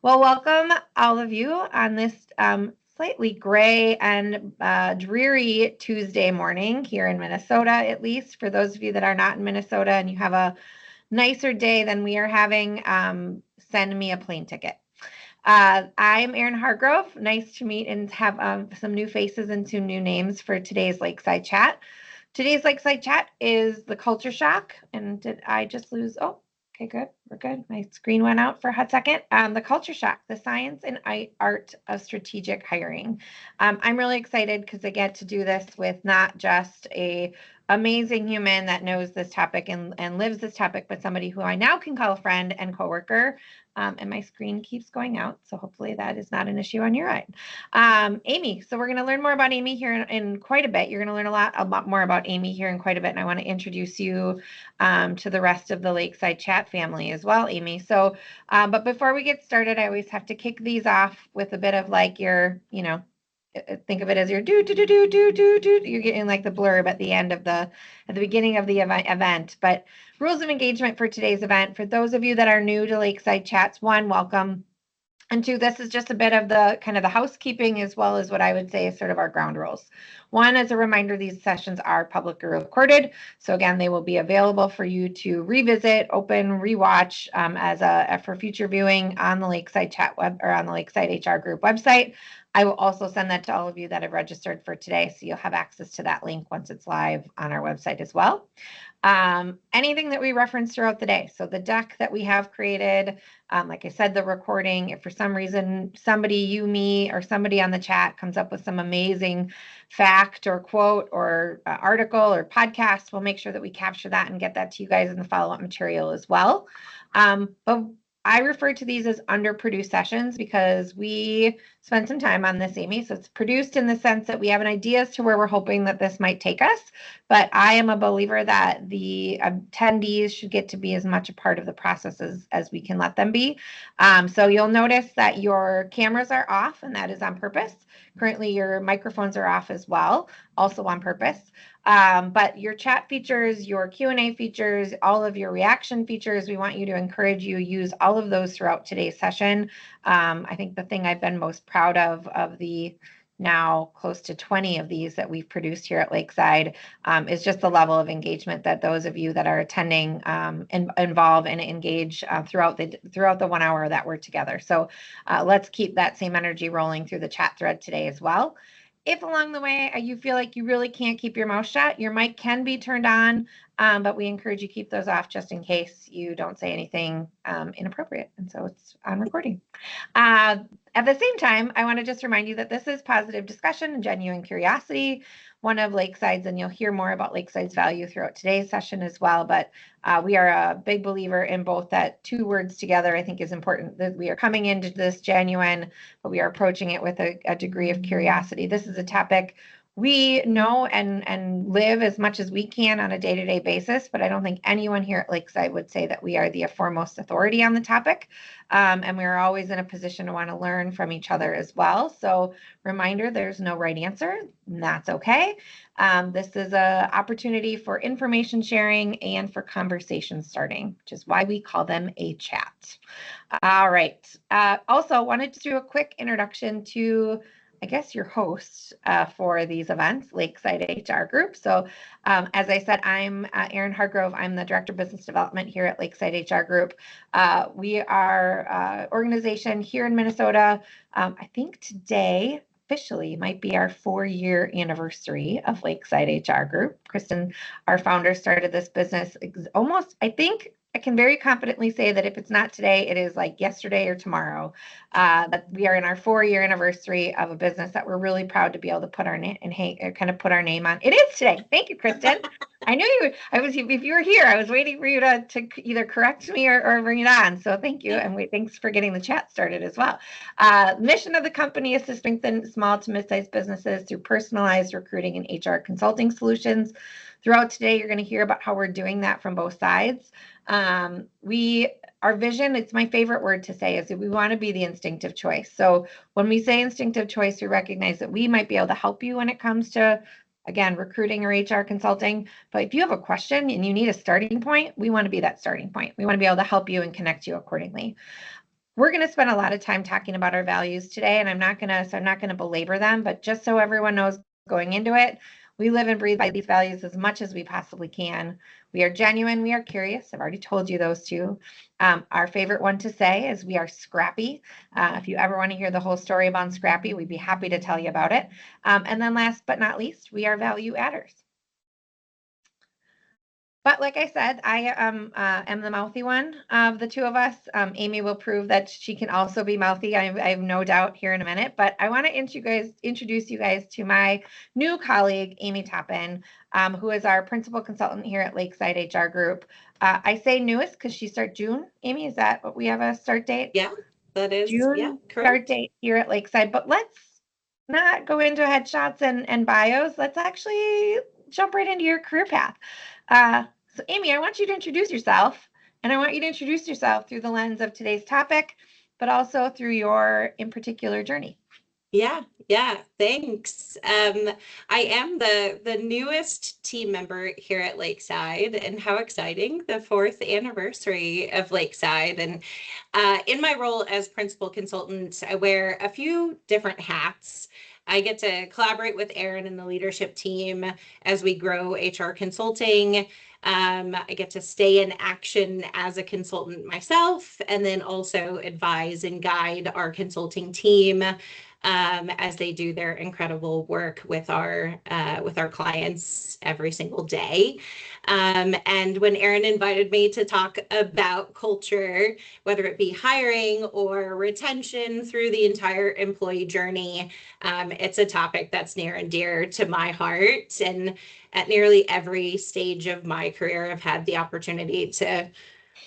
Well, welcome all of you on this slightly gray and dreary Tuesday morning here in Minnesota, at least. For those of you that are not in Minnesota and you have a nicer day than we are having, send me a plane ticket. I'm Erin Hargrove. Nice to meet and have some new faces and some new names for today's Lakeside Chat. Today's Lakeside Chat is the culture shock. And did I just lose? Oh, okay, good. We're good. My screen went out for a hot second. The culture shock, the science and art of strategic hiring. I'm really excited because I get to do this with not just a amazing human that knows this topic and lives this topic, but somebody who I now can call a friend and coworker. And my screen keeps going out, so hopefully that is not an issue on your end. Amy, so we're going to learn more about Amy here in quite a bit. You're going to learn a lot more about Amy here in quite a bit, and I want to introduce you to the rest of the Lakeside Chat family as well, Amy. So, but before we get started, I always have to kick these off with a bit of like your, think of it as your do. You're getting like the blurb at the end of at the beginning of the event. But rules of engagement for today's event. For those of you that are new to Lakeside Chats, one, welcome. And two, this is just a bit of the kind of the housekeeping as well as what I would say is sort of our ground rules. One, as a reminder, these sessions are publicly recorded. So again, they will be available for you to revisit, open, rewatch for future viewing on the Lakeside Chat web or on the Lakeside HR Group website. I will also send that to all of you that have registered for today, so you'll have access to that link once it's live on our website as well. Anything that we reference throughout the day. So the deck that we have created, like I said, the recording, if for some reason somebody, you, me, or somebody on the chat comes up with some amazing fact or quote or article or podcast, we'll make sure that we capture that and get that to you guys in the follow-up material as well. But I refer to these as underproduced sessions because we spent some time on this, Amy. So it's produced in the sense that we have an idea as to where we're hoping that this might take us. But I am a believer that the attendees should get to be as much a part of the process as we can let them be. So you'll notice that your cameras are off, and that is on purpose. Currently, your microphones are off as well, also on purpose. But your chat features, your Q&A features, all of your reaction features, we want you to encourage you use all of those throughout today's session. I think the thing I've been most proud of the now close to 20 of these that we've produced here at Lakeside is just the level of engagement that those of you that are attending involve and engage throughout the 1 hour that we're together. So let's keep that same energy rolling through the chat thread today as well. If along the way you feel like you really can't keep your mouth shut, your mic can be turned on, but we encourage you keep those off just in case you don't say anything inappropriate. And so it's on recording. At the same time, I want to just remind you that this is positive discussion and genuine curiosity, one of Lakeside's, and you'll hear more about Lakeside's value throughout today's session as well. But we are a big believer in both that two words together, I think is important, that we are coming into this genuine, but we are approaching it with a degree of curiosity. This is a topic we know and live as much as we can on a day-to-day basis, but I don't think anyone here at Lakeside would say that we are the foremost authority on the topic. And we're always in a position to want to learn from each other as well. So reminder, there's no right answer, and that's okay. This is an opportunity for information sharing and for conversation starting, which is why we call them a chat. All right. Also wanted to do a quick introduction to I guess your host for these events, Lakeside HR Group. So as I said, I'm Erin Hargrove. I'm the Director of Business Development here at Lakeside HR Group. We are an organization here in Minnesota. I think today officially might be our 4-year anniversary of Lakeside HR Group. Kristen, our founder, started this business almost, I think, I can very confidently say that if it's not today, it is like yesterday or tomorrow. That we are in our 4-year anniversary of a business that we're really proud to be able to put our name and kind of put our name on. It is today. Thank you, Kristen. I knew you. If you were here, I was waiting for you to either correct me or bring it on. So thank you, and thanks for getting the chat started as well. Mission of the company is to strengthen small to mid-sized businesses through personalized recruiting and HR consulting solutions. Throughout today, you're going to hear about how we're doing that from both sides. Our vision, it's my favorite word to say, is that we want to be the instinctive choice. So when we say instinctive choice, we recognize that we might be able to help you when it comes to, again, recruiting or HR consulting. But if you have a question and you need a starting point, we want to be that starting point. We want to be able to help you and connect you accordingly. we're going to spend a lot of time talking about our values today, and I'm not going to belabor them, but just so everyone knows going into it, we live and breathe by these values as much as we possibly can. We are genuine. We are curious. I've already told you those two. Our favorite one to say is we are scrappy. If you ever want to hear the whole story about Scrappy, we'd be happy to tell you about it. And then last but not least, we are value adders. But like I said, I am the mouthy one of the two of us. Amy will prove that she can also be mouthy. I have no doubt here in a minute. But I want to introduce you guys to my new colleague, Amy Toppen, who is our principal consultant here at Lakeside HR Group. I say newest because she starts June. Amy, is that what we have a start date? Yeah, that is. June Yeah, correct. Start date here at Lakeside. But let's not go into headshots and bios. Let's actually jump right into your career path. So Amy, I want you to introduce yourself, and I want you to introduce yourself through the lens of today's topic, but also through your in particular journey. Yeah, thanks. I am the newest team member here at Lakeside, and how exciting, the 4th anniversary of Lakeside. And in my role as principal consultant, I wear a few different hats. I get to collaborate with Erin and the leadership team as we grow HR consulting. I get to stay in action as a consultant myself, and then also advise and guide our consulting team as they do their incredible work with our clients every single day. And when Erin invited me to talk about culture, whether it be hiring or retention through the entire employee journey, it's a topic that's near and dear to my heart. And at nearly every stage of my career, I've had the opportunity to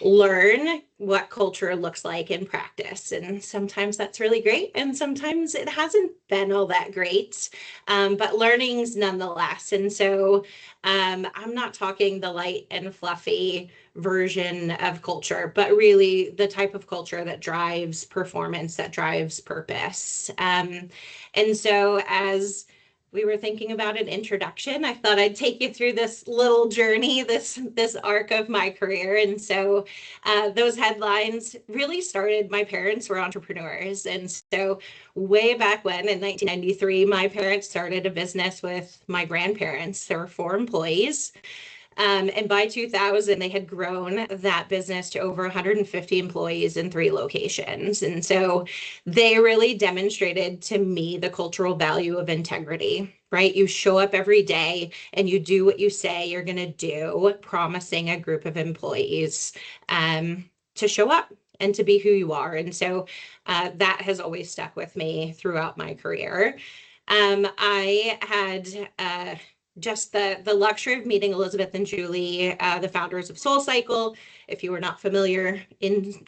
learn what culture looks like in practice. And sometimes that's really great, and sometimes it hasn't been all that great, but learnings nonetheless. And so I'm not talking the light and fluffy version of culture, but really the type of culture that drives performance, that drives purpose. And so as we were thinking about an introduction, I thought I'd take you through this little journey, this arc of my career. And so those headlines really started, my parents were entrepreneurs. And so way back when in 1993, my parents started a business with my grandparents. There were 4 employees. And by 2000, they had grown that business to over 150 employees in 3 locations. And so they really demonstrated to me the cultural value of integrity, right? You show up every day and you do what you say you're going to do, promising a group of employees to show up and to be who you are. And so that has always stuck with me throughout my career. I had just the luxury of meeting Elizabeth and Julie, the founders of SoulCycle. If you were not familiar,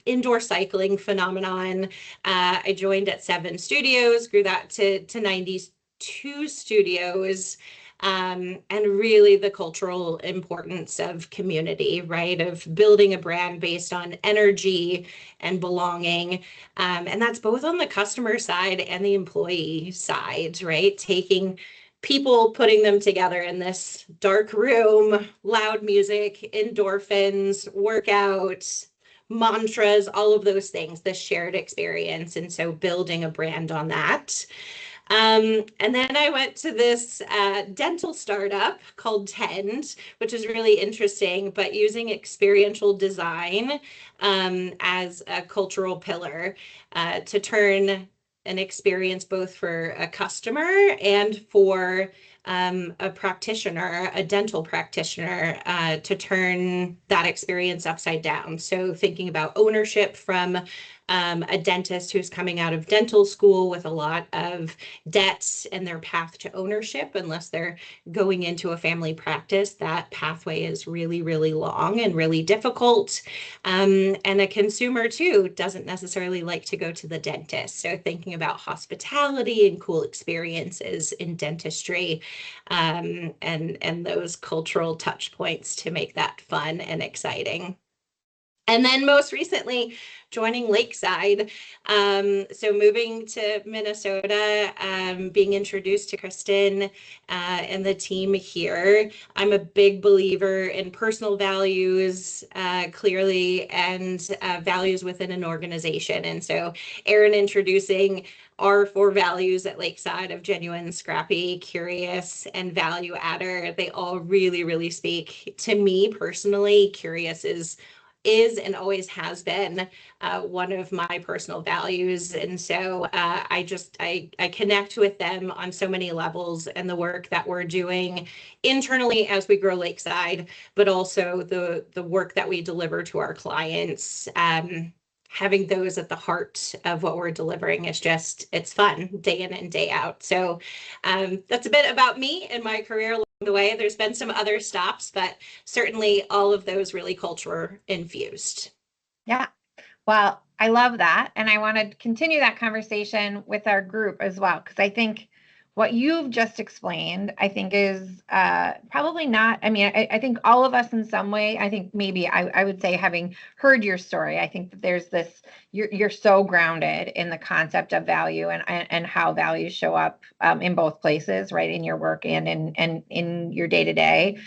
indoor cycling phenomenon. I joined at 7 studios, grew that to 92 studios. And really the cultural importance of community, right? Of building a brand based on energy and belonging. And that's both on the customer side and the employee side, right? Taking people, putting them together in this dark room, loud music, endorphins, workouts, mantras, all of those things, the shared experience. And so building a brand on that. And then I went to this dental startup called Tend, which is really interesting, but using experiential design as a cultural pillar to turn an experience both for a customer and for a practitioner, a dental practitioner, to turn that experience upside down. So thinking about ownership from a dentist who's coming out of dental school with a lot of debts and their path to ownership, unless they're going into a family practice, that pathway is really, really long and really difficult. And a consumer too doesn't necessarily like to go to the dentist. So thinking about hospitality and cool experiences in dentistry, and those cultural touch points to make that fun and exciting. And then most recently, joining Lakeside. So moving to Minnesota, being introduced to Kristen and the team here. I'm a big believer in personal values, clearly, and values within an organization. And so Erin introducing our 4 values at Lakeside of genuine, scrappy, curious, and value adder. They all really, really speak to me personally. Curious is and always has been one of my personal values. And so I connect with them on so many levels, and the work that we're doing internally as we grow Lakeside, but also the work that we deliver to our clients. Having those at the heart of what we're delivering is it's fun day in and day out. So that's a bit about me and my career along the way. There's been some other stops, but certainly all of those really culture infused. Yeah. Well, I love that. And I want to continue that conversation with our group as well, because I think what you've just explained, I think is probably not, I mean, I think all of us in some way, I think maybe I would say, having heard your story, I think that there's this, you're so grounded in the concept of value and how values show up in both places, right? In your work and in your day to day.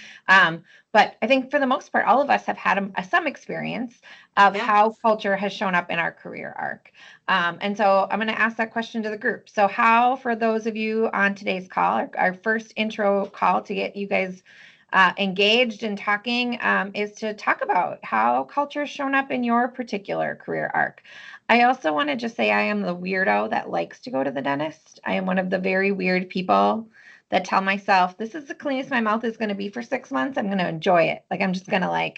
But I think for the most part, all of us have had some experience of how culture has shown up in our career arc. And so I'm going to ask that question to the group. So how, for those of you on today's call, our first intro call to get you guys engaged and talking, is to talk about how culture has shown up in your particular career arc. I also want to just say I am the weirdo that likes to go to the dentist. I am one of the very weird people that tell myself, this is the cleanest my mouth is going to be for 6 months. I'm going to enjoy it. Like, I'm just going to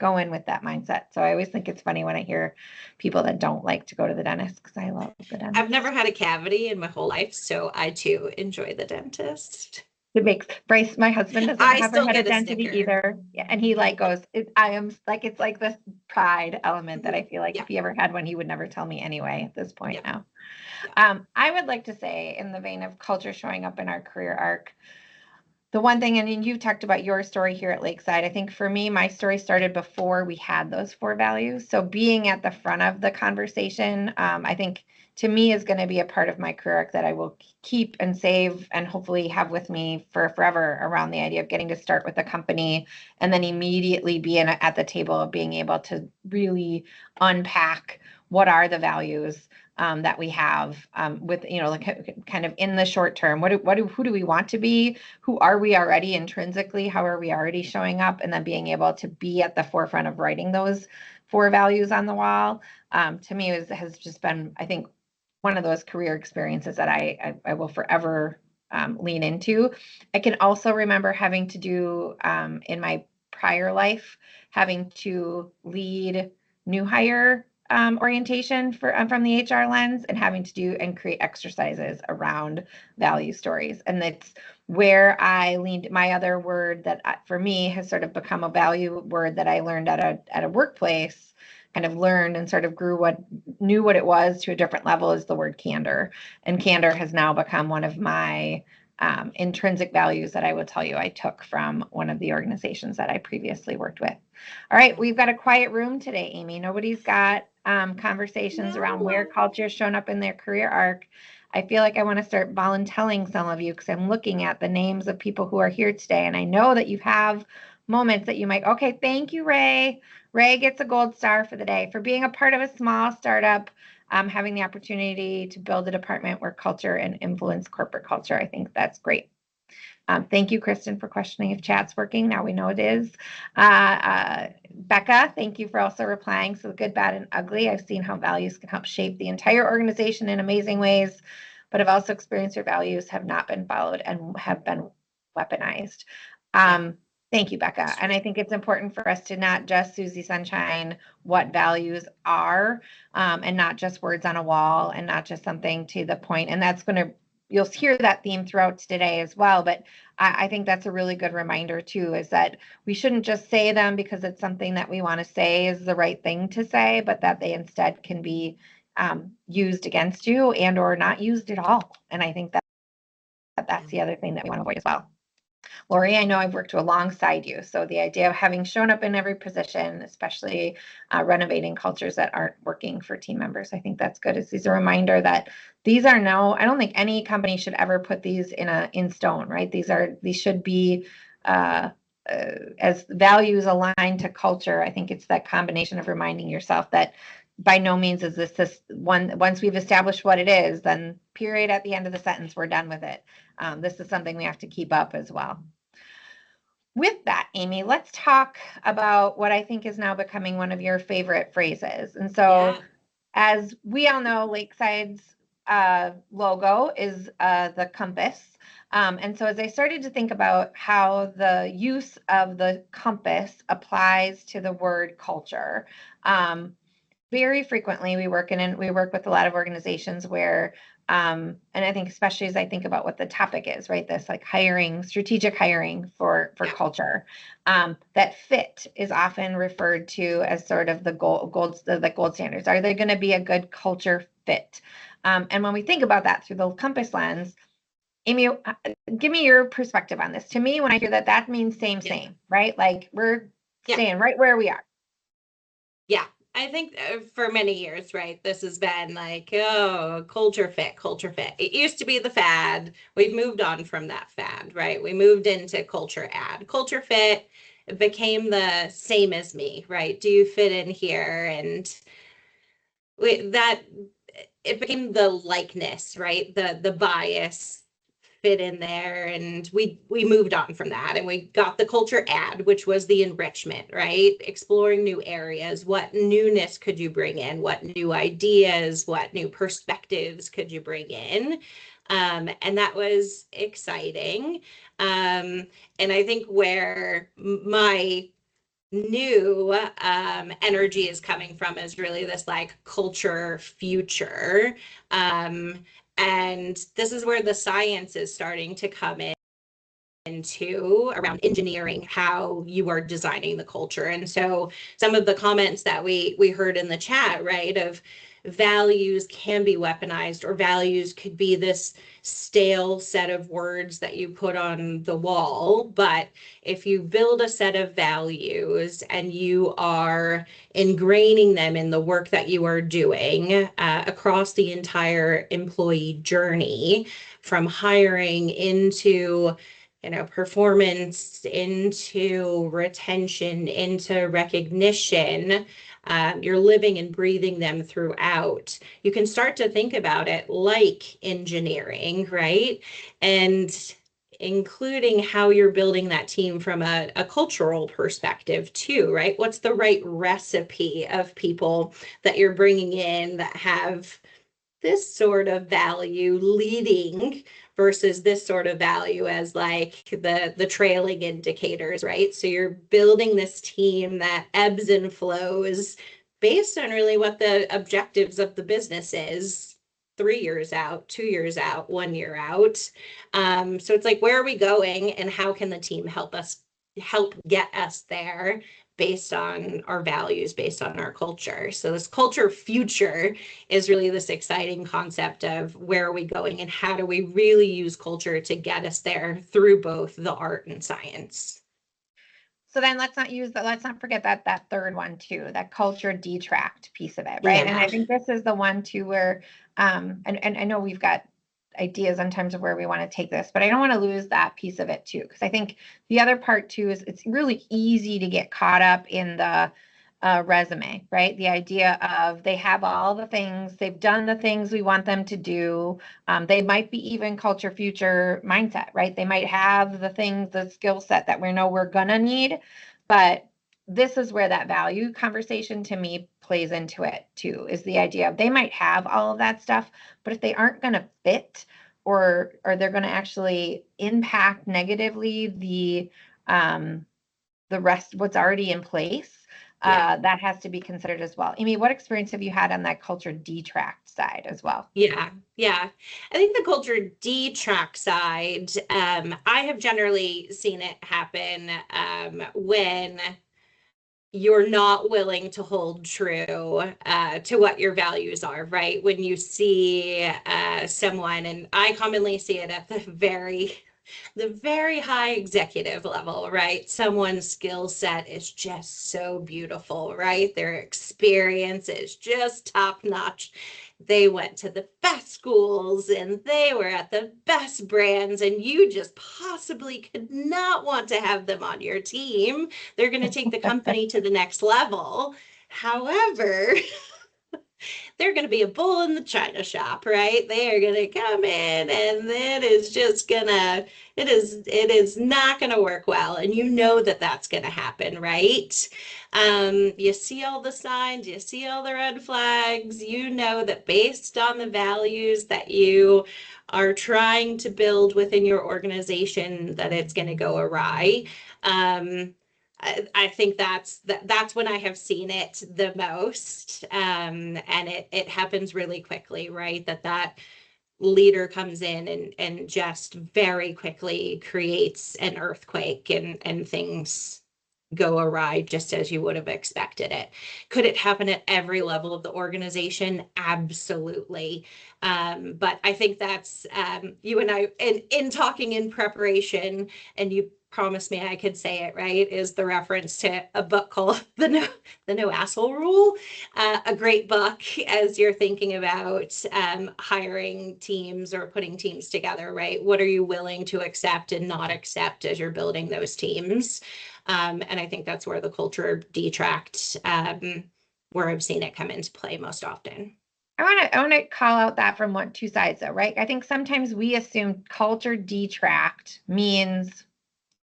go in with that mindset. So I always think it's funny when I hear people that don't like to go to the dentist, because I love the dentist. I've never had a cavity in my whole life, so I too enjoy the dentist. It makes Bryce, my husband, doesn't ever had a dentist either. Yeah, and he goes, I am like, it's like this pride element that I feel like if he ever had one, he would never tell me anyway at this point now. I would like to say, in the vein of culture showing up in our career arc, the one thing, and you talked about your story here at Lakeside. I think for me, my story started before we had those 4 values. So being at the front of the conversation, I think to me is going to be a part of my career arc that I will keep and save and hopefully have with me for forever, around the idea of getting to start with a company and then immediately be at the table of being able to really unpack what are the values that we have, with, kind of in the short term, who do we want to be? Who are we already intrinsically? How are we already showing up? And then being able to be at the forefront of writing those 4 values on the wall, to me has just been, I think, one of those career experiences that I will forever lean into. I can also remember having to do, in my prior life, having to lead new hire orientation from the HR lens, and having to do and create exercises around value stories. And that's where I leaned. My other word that for me has sort of become a value word that I learned at a workplace, kind of learned and sort of knew what it was to a different level, is the word candor. And candor has now become one of my intrinsic values that I will tell you I took from one of the organizations that I previously worked with. All right, we've got a quiet room today, Amy. Nobody's got conversations around where culture has shown up in their career arc. I feel like I want to start volunteering some of you, because I'm looking at the names of people who are here today, and I know that you have moments that you might, okay, thank you, Ray. Ray gets a gold star for the day for being a part of a small startup, having the opportunity to build a department where culture and influence corporate culture. I think that's great. Thank you, Kristen, for questioning if chat's working. Now we know it is. Becca, thank you for also replying. So the good, bad, and ugly. I've seen how values can help shape the entire organization in amazing ways, but I've also experienced your values have not been followed and have been weaponized. Thank you, Becca. And I think it's important for us to not just Susie Sunshine what values are, and not just words on a wall, and not just something to the point. And that's going to, you'll hear that theme throughout today as well. But I think that's a really good reminder too, is that we shouldn't just say them because it's something that we want to say is the right thing to say, but that they instead can be used against you and or not used at all. And I think that's the other thing that we want to avoid as well. Lori, I know I've worked alongside you. So the idea of having shown up in every position, especially renovating cultures that aren't working for team members, I think that's good. It's a reminder that these are I don't think any company should ever put these in stone, right? These should be as values aligned to culture. I think it's that combination of reminding yourself that by no means is this one, once we've established what it is, then period at the end of the sentence, we're done with it. This is something we have to keep up as well. With that, Amy, let's talk about what I think is now becoming one of your favorite phrases. And so, as we all know, Lakeside's logo is the compass. And so as I started to think about how the use of the compass applies to the word culture, very frequently we work with a lot of organizations where and I think especially as I think about what the topic is, right? This like strategic hiring for culture. That fit is often referred to as sort of the gold standards. Are they going to be a good culture fit? And when we think about that through the compass lens, Amy, give me your perspective on this. To me, when I hear that, that means same, right? Like we're staying right where we are. Yeah. I think for many years, right, this has been like, oh, culture fit. It used to be the fad. We've moved on from that fad, right? We moved into culture add. Culture fit became the same as me, right? Do you fit in here? And it became the likeness, right? The bias fit in there, and we moved on from that, and we got the culture add, which was the enrichment, right? Exploring new areas. What newness could you bring in? What new ideas, what new perspectives could you bring in? And that was exciting. And I think where my new energy is coming from is really this like culture future. And this is where the science is starting to come into around engineering how you are designing the culture. And so some of the comments that we heard in the chat, right, of values can be weaponized, or values could be this stale set of words that you put on the wall. But if you build a set of values and you are ingraining them in the work that you are doing across the entire employee journey, from hiring into performance, into retention, into recognition, you're living and breathing them throughout. You can start to think about it like engineering, right? And including how you're building that team from a cultural perspective too, right? What's the right recipe of people that you're bringing in that have this sort of value leading versus this sort of value as like the trailing indicators, right? So you're building this team that ebbs and flows based on really what the objectives of the business is 3 years out, 2 years out, 1 year out. So it's like, where are we going and how can the team help get us there based on our values, based on our culture? So this culture future is really this exciting concept of where are we going and how do we really use culture to get us there through both the art and science. So then let's not forget that third one too, that culture detract piece of it, right? Yeah. And I think this is the one too where and I know we've got ideas on terms of where we want to take this, but I don't want to lose that piece of it too, because I think the other part too is it's really easy to get caught up in the resume, right? The idea of they have all the things, they've done the things we want them to do. They might be even culture future mindset, right? They might have the things, the skill set that we know we're gonna need, but this is where that value conversation to me plays into it too, is the idea of they might have all of that stuff, but if they aren't going to fit or they're going to actually impact negatively the rest, what's already in place, that has to be considered as well. Amy, what experience have you had on that culture detract side as well? Yeah. I think the culture detract side, I have generally seen it happen when you're not willing to hold true to what your values are, right? When you see someone, and I commonly see it at the very the very high executive level, right? Someone's skill set is just so beautiful, right? Their experience is just top notch. They went to the best schools and they were at the best brands, and you just possibly could not want to have them on your team. They're going to take the company to the next level. However, they're going to be a bull in the china shop, right? They are going to come in and it is not going to work well. And you know that that's going to happen, right? You see all the signs, you see all the red flags, you know that based on the values that you are trying to build within your organization, that it's going to go awry. I think that's when I have seen it the most. And it happens really quickly, right? That leader comes in and just very quickly creates an earthquake, and things go awry just as you would have expected it. Could it happen at every level of the organization? Absolutely. But I think that's you and I, in talking in preparation, and you promised me I could say it right, is the reference to a book called the No Asshole Rule. A great book as you're thinking about hiring teams or putting teams together, right? What are you willing to accept and not accept as you're building those teams? And I think that's where the culture detract, where I've seen it come into play most often. I want to call out that from two sides though, right? I think sometimes we assume culture detract means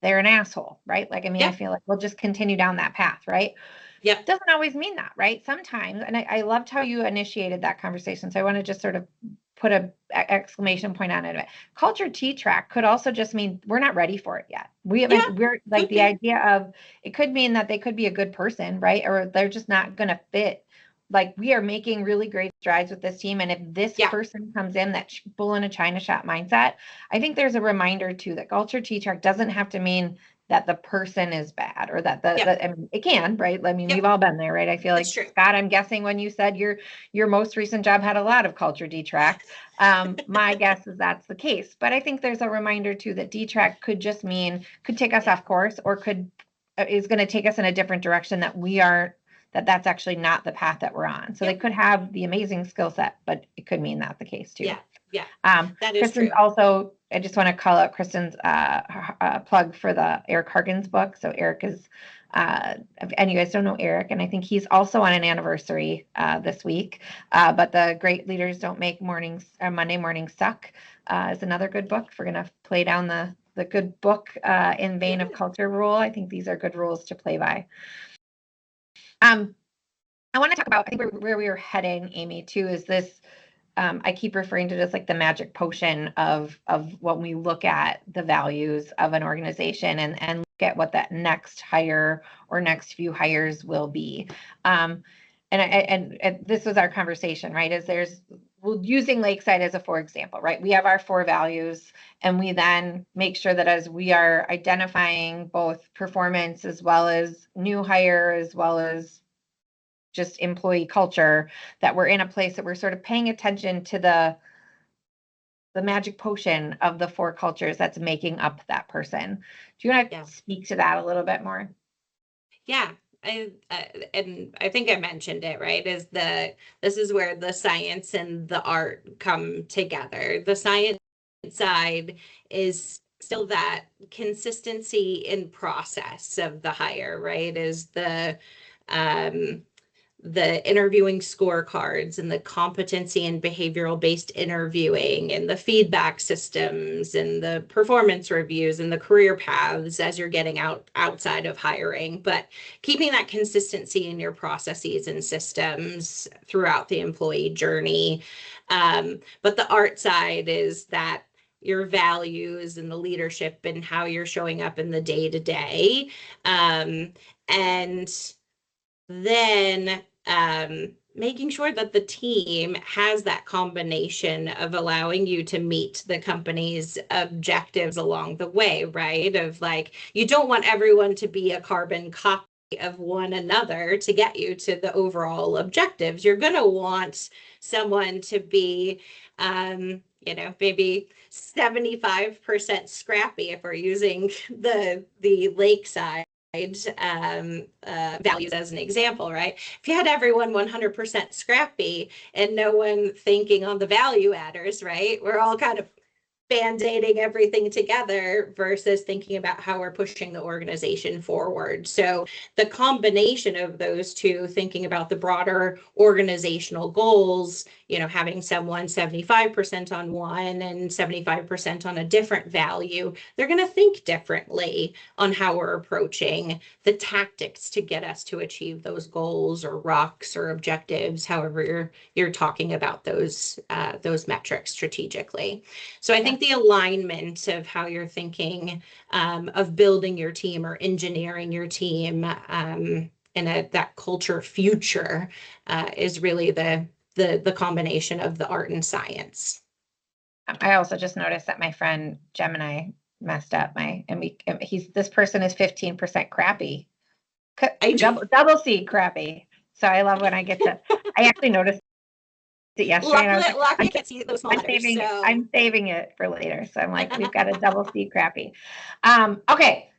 they're an asshole, right? Like, I mean, I feel like we'll just continue down that path, right? Yep. Doesn't always mean that, right? Sometimes, and I loved how you initiated that conversation. So I want to just sort of put a exclamation point on it. Culture detract could also just mean we're not ready for it yet. We're like the idea of it could mean that they could be a good person, right? Or they're just not going to fit. Like, we are making really great strides with this team. And if this person comes in, that bull in a china shop mindset, I think there's a reminder too that culture detract doesn't have to mean that the person is bad, or that I mean, it can, right? I mean, we've all been there, right? I feel like, Scott, I'm guessing when you said your most recent job had a lot of culture detract, my guess is that's the case. But I think there's a reminder too that detract could just mean, could take us off course, or is going to take us in a different direction that's actually not the path that we're on. So they could have the amazing skill set, but it could mean that's the case too. Yeah. That is Kristen's true. Also, I just want to call out Kristen's plug for the Eric Hargan's book. So Eric is, and you guys don't know Eric, and I think he's also on an anniversary this week. But The Great Leaders Don't Make Monday Mornings Suck is another good book. If we're going to play down the good book in vein of culture rule, I think these are good rules to play by. I want to talk about, I think where we were heading, Amy, too, is this, I keep referring to it as like the magic potion of when we look at the values of an organization and look at what that next hire or next few hires will be. And this was our conversation, right? Using Lakeside as a for example, right? We have our 4 values, and we then make sure that as we are identifying both performance as well as new hire, as well as just employee culture, that we're in a place that we're sort of paying attention to the magic potion of the 4 cultures that's making up that person. Do you want to speak to that a little bit more? Yeah. And I think I mentioned it, right? This is where the science and the art come together. The science side is still that consistency in process of the hire, right? Is the interviewing scorecards and the competency and behavioral based interviewing and the feedback systems and the performance reviews and the career paths as you're getting outside of hiring, but keeping that consistency in your processes and systems throughout the employee journey. But the art side is that your values and the leadership and how you're showing up in the day to day. And then making sure that the team has that combination of allowing you to meet the company's objectives along the way, right? Of like, you don't want everyone to be a carbon copy of one another to get you to the overall objectives. You're going to want someone to be maybe 75% Scrappy if we're using the Lakeside values as an example, right? If you had everyone 100% Scrappy and no one thinking on the value adders, right? We're all kind of band-aiding everything together versus thinking about how we're pushing the organization forward. So the combination of those two, thinking about the broader organizational goals, having someone 75% on one and 75% on a different value, they're going to think differently on how we're approaching the tactics to get us to achieve those goals or rocks or objectives, however you're talking about those metrics strategically. So I think the alignment of how you're thinking of building your team or engineering your team in that culture future is really the combination of the art and science. I also just noticed that my friend Gemini messed up this person is 15% Crappy. Double C Crappy. So I love when I get to, I actually noticed it yesterday. Luckily, I can't see those small letters. I'm saving it for later. So I'm like, we've got a double C Crappy. Okay.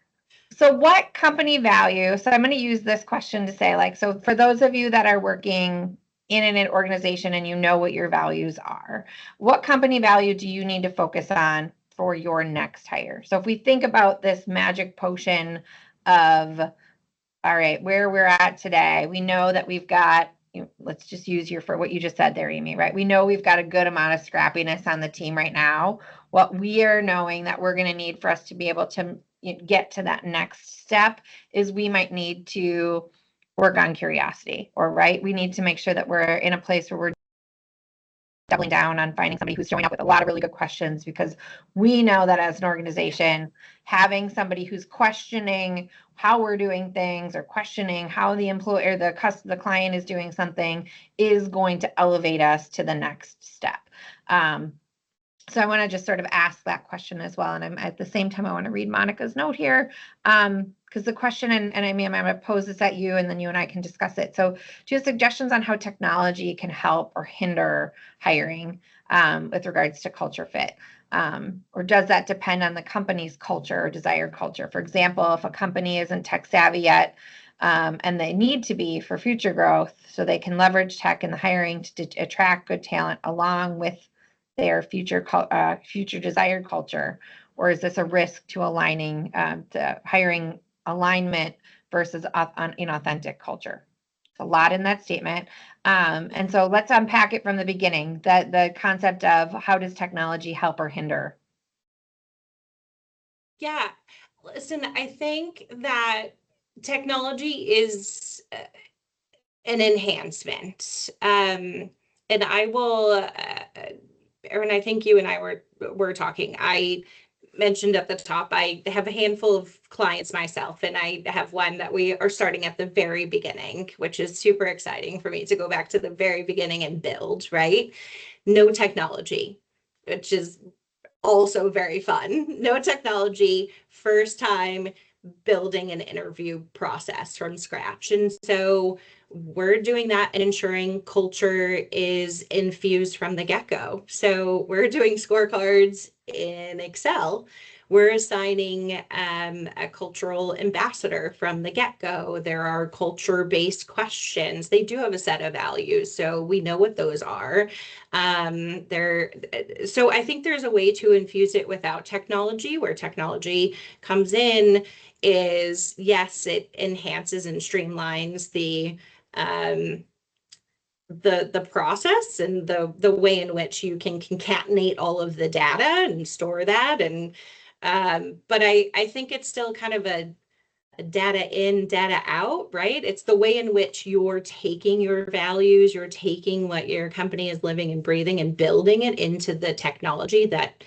So what company value? So I'm going to use this question to say, like, so for those of you that are working in an organization and you know what your values are, what company value do you need to focus on for your next hire? So if we think about this magic potion of, all right, where we're at today, we know that we've got, let's just use for what you just said there, Amy, right? We know we've got a good amount of scrappiness on the team right now. What we are knowing that we're going to need for us to be able to get to that next step is we might need to work on curiosity, right? We need to make sure that we're in a place where we're doubling down on finding somebody who's showing up with a lot of really good questions, because we know that as an organization, having somebody who's questioning how we're doing things or questioning how the employer, the client is doing something is going to elevate us to the next step. So I want to just sort of ask that question as well. And I'm at the same time, I want to read Monica's note here. Because the question, and I mean, I'm going to pose this at you and then you and I can discuss it. So do you have suggestions on how technology can help or hinder hiring with regards to culture fit? Or does that depend on the company's culture or desired culture? For example, if a company isn't tech savvy yet, and they need to be for future growth, so they can leverage tech in the hiring to attract good talent along with their future desired culture, or is this a risk to aligning to hiring alignment versus inauthentic culture? It's a lot in that statement, and so let's unpack it from the beginning. That the concept of how does technology help or hinder? Yeah, listen, I think that technology is an enhancement, and I will. Erin, I think you and I were talking. I mentioned at the top, I have a handful of clients myself, and I have one that we are starting at the very beginning, which is super exciting for me to go back to the very beginning and build, right? No technology, which is also very fun. No technology, first time building an interview process from scratch. And so we're doing that and ensuring culture is infused from the get-go. So we're doing scorecards in Excel. We're assigning a cultural ambassador from the get-go. There are culture-based questions. They do have a set of values, so we know what those are. So I think there's a way to infuse it without technology. Where technology comes in is, yes, it enhances and streamlines the process and the way in which you can concatenate all of the data and store that. And but I think it's still kind of a data in, data out, right? It's the way in which you're taking your values, you're taking what your company is living and breathing and building it into the technology that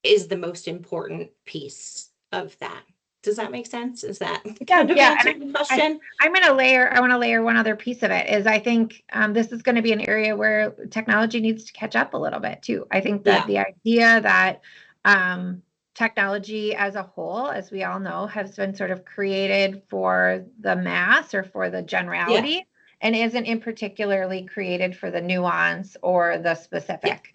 is the most important piece of that. Does that make sense? Is that kind of answering the question? I want to layer one other piece of it is I think this is going to be an area where technology needs to catch up a little bit too. I think that the idea that technology as a whole, as we all know, has been sort of created for the mass or for the generality and isn't in particularly created for the nuance or the specific.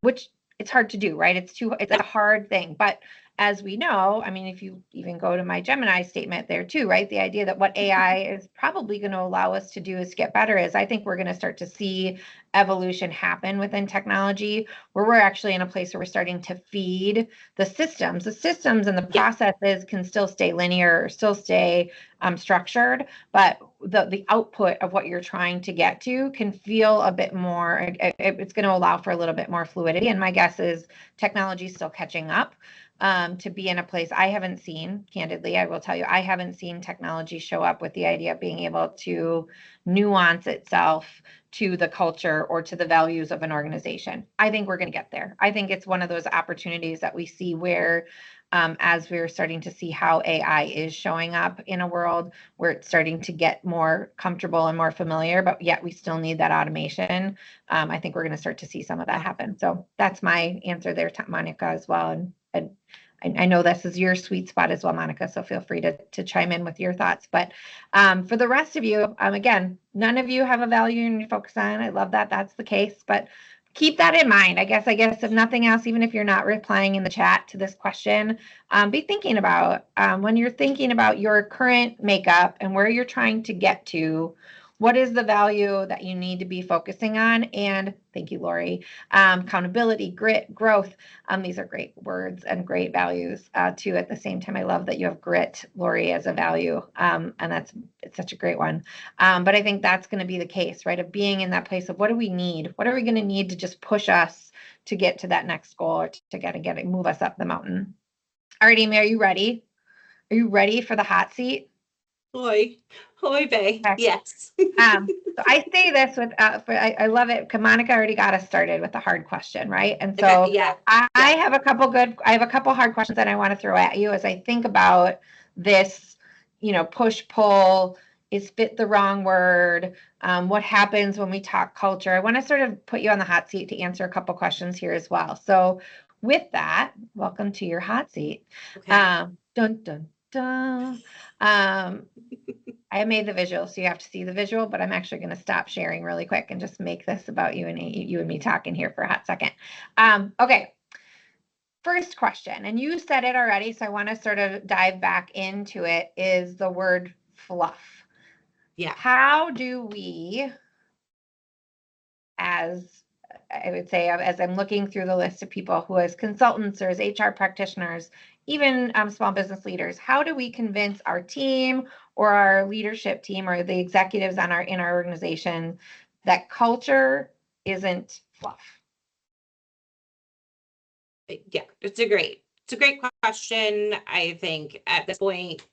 which it's hard to do, right? It's a hard thing. But as we know, I mean, if you even go to my Gemini statement there too, right? The idea that what AI is probably going to allow us to do is get better is I think we're going to start to see evolution happen within technology where we're actually in a place where we're starting to feed the systems. The systems and the processes can still stay linear or still stay structured, but the output of what you're trying to get to can feel a bit more, it's going to allow for a little bit more fluidity. And my guess is technology is still catching up to be in a place I haven't seen, candidly, I will tell you, I haven't seen technology show up with the idea of being able to nuance itself to the culture or to the values of an organization. I think we're going to get there. I think it's one of those opportunities that we see where as we're starting to see how AI is showing up in a world where it's starting to get more comfortable and more familiar, but yet we still need that automation. I think we're going to start to see some of that happen. So that's my answer there, Monica, as well. And I know this is your sweet spot as well, Monica, so feel free to chime in with your thoughts. But for the rest of you, again, none of you have a value and you focus on. I love that that's the case, but keep that in mind. I guess if nothing else, even if you're not replying in the chat to this question, be thinking about when you're thinking about your current makeup and where you're trying to get to, what is the value that you need to be focusing on? And thank you, Lori. Accountability, grit, growth. These are great words and great values too. At the same time, I love that you have grit, Lori, as a value. And it's such a great one. But I think that's going to be the case, right? Of being in that place of what do we need? What are we going to need to just push us to get to that next goal or to get it, move us up the mountain? All right, Amy, are you ready? Are you ready for the hot seat? Hoi bae. Okay. Yes. So I say this with, I love it because Monica already got us started with the hard question, right? And so I have a couple hard questions that I want to throw at you as I think about this, push pull, is fit the wrong word? What happens when we talk culture? I want to sort of put you on the hot seat to answer a couple questions here as well. So with that, welcome to your hot seat. Okay. Dun, dun, dun. I made the visual, so you have to see the visual, but I'm actually going to stop sharing really quick and just make this about you and me talking here for a hot second. Okay. First question, and you said it already, so I want to sort of dive back into it, is the word fluff. Yeah. How do we, as I would say, as I'm looking through the list of people who as consultants or as HR practitioners, even small business leaders, how do we convince our team or our leadership team or the executives in our organization that culture isn't fluff? Yeah, it's a great question. I think at this point,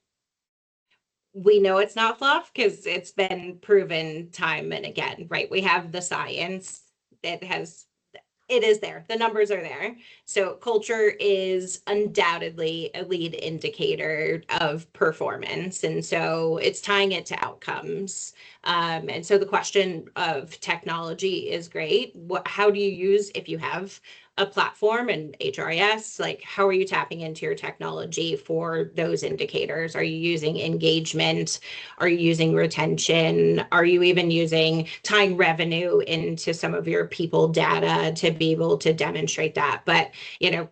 we know it's not fluff because it's been proven time and again, right? We have the science. It is there. The numbers are there. So culture is undoubtedly a lead indicator of performance. And so it's tying it to outcomes. And so the question of technology is great. How do you use, if you have a platform and HRIS, like how are you tapping into your technology for those indicators? Are you using engagement? Are you using retention? Are you even using tying revenue into some of your people data to be able to demonstrate that? But,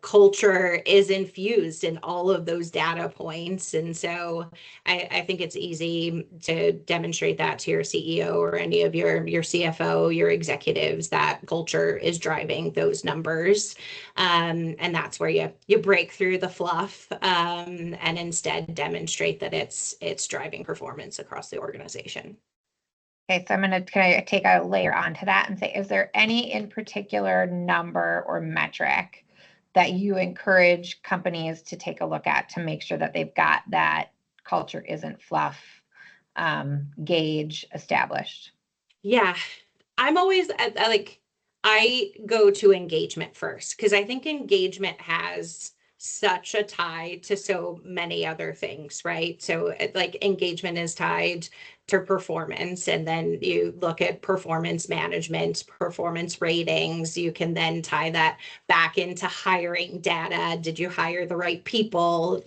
culture is infused in all of those data points. And so I think it's easy to demonstrate that to your CEO or any of your CFO, your executives, that culture is driving those numbers. And that's where you break through the fluff and instead demonstrate that it's driving performance across the organization. Okay, so I'm going to kind of take a layer onto that and say, is there any in particular number or metric that you encourage companies to take a look at to make sure that they've got that culture isn't fluff gauge established? Yeah, I'm always I go to engagement first because I think engagement has such a tie to so many other things, right? So engagement is tied to performance, and then you look at performance management, performance ratings. You can then tie that back into hiring data. Did you hire the right people?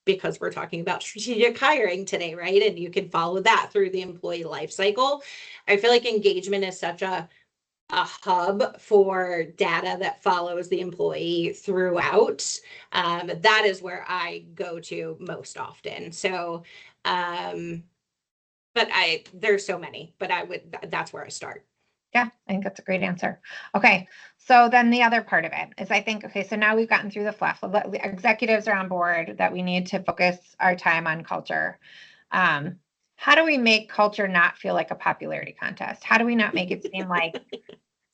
Because we're talking about strategic hiring today, right? And you can follow that through the employee life cycle. I feel like engagement is such a hub for data that follows the employee throughout. That is where I go to most often. So, but there's so many, but that's where I start. Yeah, I think that's a great answer. Okay, so then the other part of it is I think, okay, so now we've gotten through the fluff. Executives are on board that we need to focus our time on culture. How do we make culture not feel like a popularity contest? How do we not make it seem like,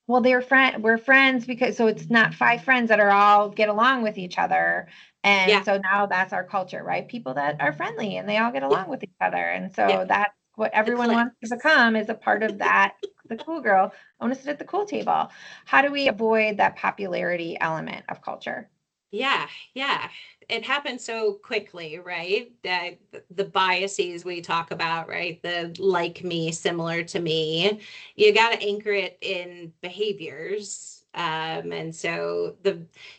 well, we're friends because so it's not five friends that are all get along with each other. And Yeah. so now that's our culture, right? People that are friendly and they all get Yeah. along with each other. And Yeah. so that's what The everyone wants to clicks. become is a part of that. The cool girl. I want to sit at the cool table. How do we avoid that popularity element of culture? Yeah, yeah. It happens so quickly, right? That the biases we talk about, right? The like me, similar to me, you got to anchor it in behaviors. And so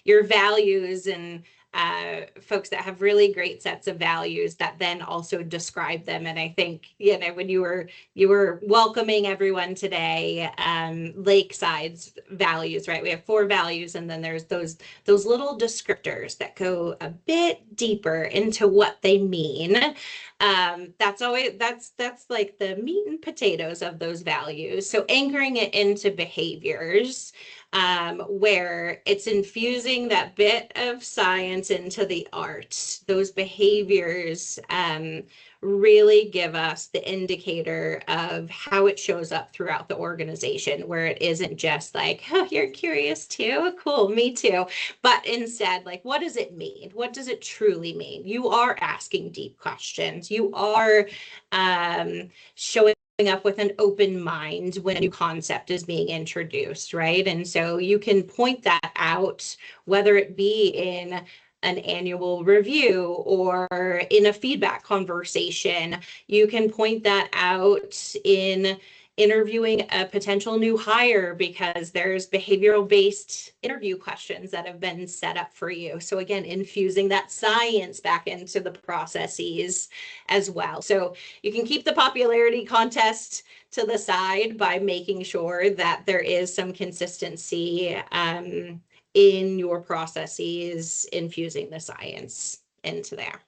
your values and folks that have really great sets of values that then also describe them. And I think, when you were welcoming everyone today, Lakeside's values, right? We have 4 values, and then there's those little descriptors that go a bit deeper into what they mean. That's like the meat and potatoes of those values. So anchoring it into behaviors, where it's infusing that bit of science into the art. Those behaviors really give us the indicator of how it shows up throughout the organization, where it isn't just like, oh, you're curious too? Cool, me too. But instead, like, what does it mean? What does it truly mean? You are asking deep questions. You are showing up with an open mind when a new concept is being introduced, right? And so you can point that out, whether it be in an annual review or in a feedback conversation. You can point that out in interviewing a potential new hire because there's behavioral based interview questions that have been set up for you. So again, infusing that science back into the processes as well. So you can keep the popularity contest to the side by making sure that there is some consistency in your processes, infusing the science into there.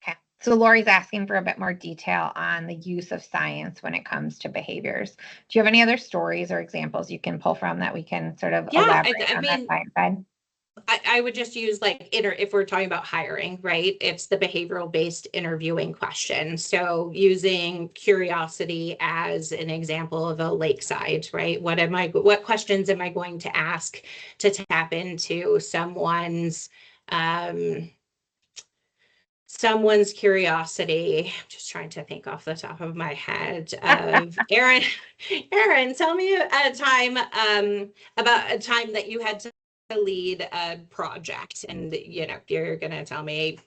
Okay. So Lori's asking for a bit more detail on the use of science when it comes to behaviors. Do you have any other stories or examples you can pull from that we can sort of Yeah, elaborate I on that mean, science side? I would just use like if we're talking about hiring, right? It's the behavioral based interviewing question. So using curiosity as an example of a lakeside, right? What questions am I going to ask to tap into um, someone's curiosity? I'm just trying to think off the top of my head of Erin, tell me a time about a time that you had to lead a project, and you're gonna tell me.